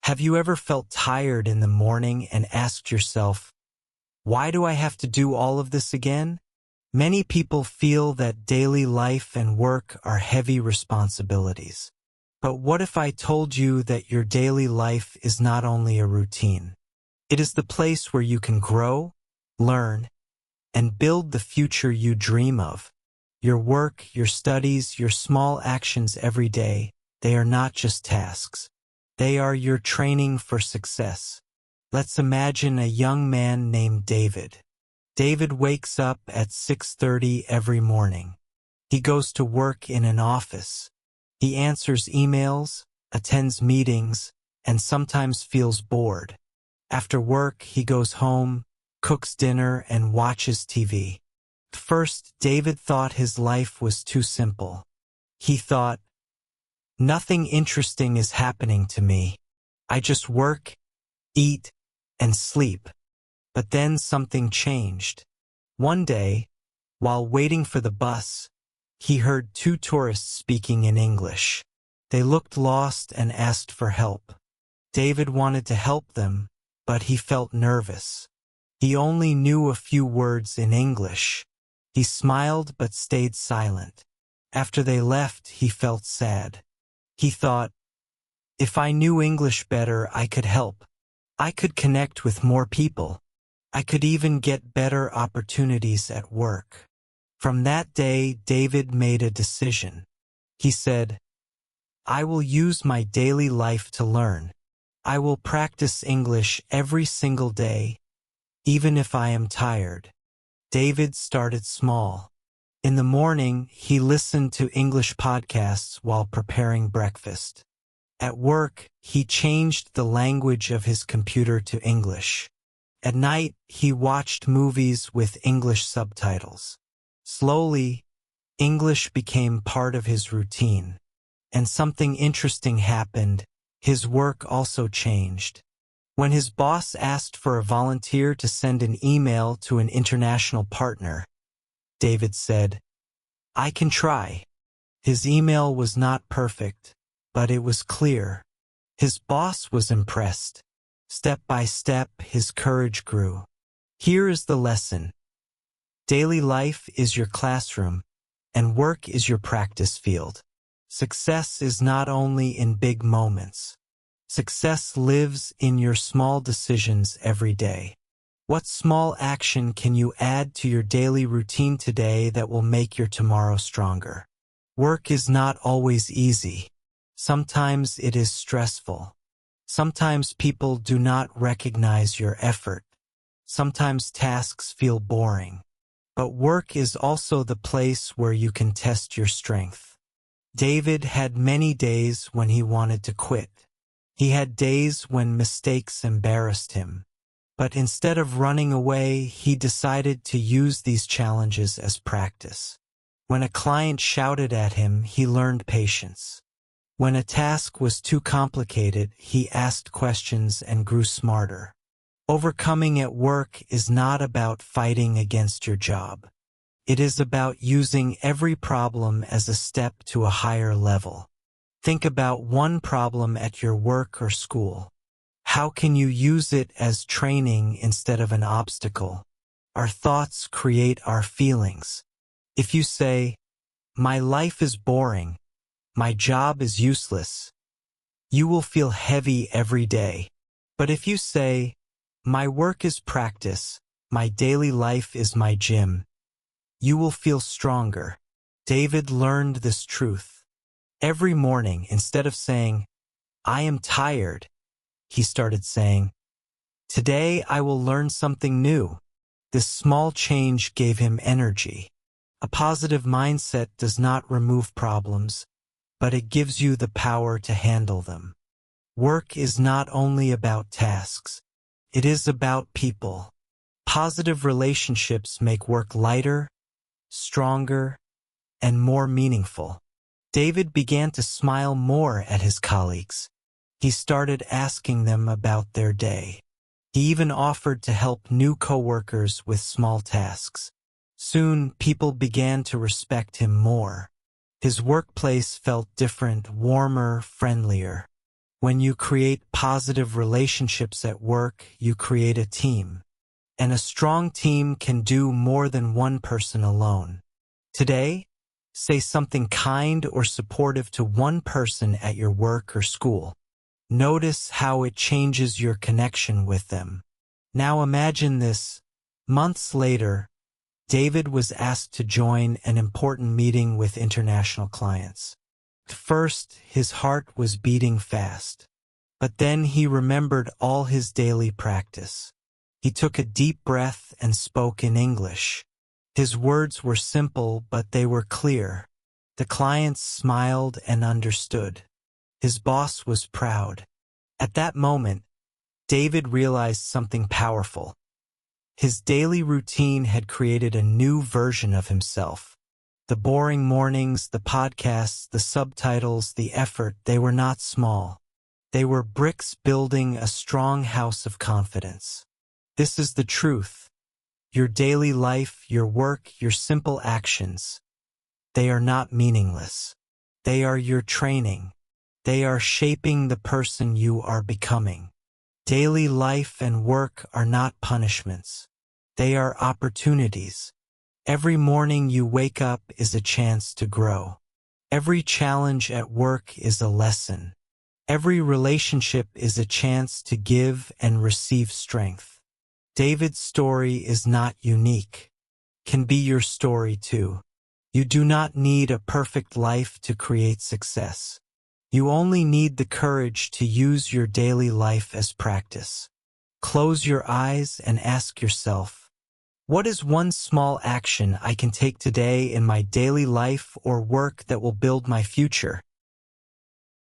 Have you ever felt tired in the morning and asked yourself, why do I have to do all of this again? Many people feel that daily life and work are heavy responsibilities. But what if I told you that your daily life is not only a routine? It is the place where you can grow, learn, and build the future you dream of. Your work, your studies, your small actions every day, they are not just tasks. They are your training for success. Let's imagine a young man named David. David wakes up at 6:30 every morning. He goes to work in an office. He answers emails, attends meetings, and sometimes feels bored. After work, he goes home, cooks dinner, and watches TV. First, David thought his life was too simple. He thought, nothing interesting is happening to me. I just work, eat, and sleep. But then something changed. One day, while waiting for the bus, he heard two tourists speaking in English. They looked lost and asked for help. David wanted to help them, but he felt nervous. He only knew a few words in English. He smiled but stayed silent. After they left, he felt sad. He thought, if I knew English better, I could help. I could connect with more people. I could even get better opportunities at work. From that day, David made a decision. He said, I will use my daily life to learn. I will practice English every single day, even if I am tired. David started small. In the morning, he listened to English podcasts while preparing breakfast. At work, he changed the language of his computer to English. At night, he watched movies with English subtitles. Slowly, English became part of his routine. And something interesting happened. His work also changed. When his boss asked for a volunteer to send an email to an international partner, David said, I can try. His email was not perfect, but it was clear. His boss was impressed. Step by step, his courage grew. Here is the lesson. Daily life is your classroom, and work is your practice field. Success is not only in big moments. Success lives in your small decisions every day. What small action can you add to your daily routine today that will make your tomorrow stronger? Work is not always easy. Sometimes it is stressful. Sometimes people do not recognize your effort. Sometimes tasks feel boring. But work is also the place where you can test your strength. David had many days when he wanted to quit. He had days when mistakes embarrassed him. But instead of running away, he decided to use these challenges as practice. When a client shouted at him, he learned patience. When a task was too complicated, he asked questions and grew smarter. Overcoming at work is not about fighting against your job. It is about using every problem as a step to a higher level. Think about one problem at your work or school. How can you use it as training instead of an obstacle? Our thoughts create our feelings. If you say, my life is boring, my job is useless, you will feel heavy every day. But if you say, my work is practice, my daily life is my gym, you will feel stronger. David learned this truth. Every morning, instead of saying, I am tired, he started saying, today I will learn something new. This small change gave him energy. A positive mindset does not remove problems, but it gives you the power to handle them. Work is not only about tasks. It is about people. Positive relationships make work lighter, stronger, and more meaningful. David began to smile more at his colleagues. He started asking them about their day. He even offered to help new coworkers with small tasks. Soon, people began to respect him more. His workplace felt different, warmer, friendlier. When you create positive relationships at work, you create a team. And a strong team can do more than one person alone. Today, say something kind or supportive to one person at your work or school. Notice how it changes your connection with them. Now imagine this. Months later, David was asked to join an important meeting with international clients. At first, his heart was beating fast. But then he remembered all his daily practice. He took a deep breath and spoke in English. His words were simple, but they were clear. The clients smiled and understood. His boss was proud. At that moment, David realized something powerful. His daily routine had created a new version of himself. The boring mornings, the podcasts, the subtitles, the effort, they were not small. They were bricks building a strong house of confidence. This is the truth. Your daily life, your work, your simple actions, they are not meaningless. They are your training. They are shaping the person you are becoming. Daily life and work are not punishments. They are opportunities. Every morning you wake up is a chance to grow. Every challenge at work is a lesson. Every relationship is a chance to give and receive strength. David's story is not unique. Can be your story too. You do not need a perfect life to create success. You only need the courage to use your daily life as practice. Close your eyes and ask yourself, what is one small action I can take today in my daily life or work that will build my future?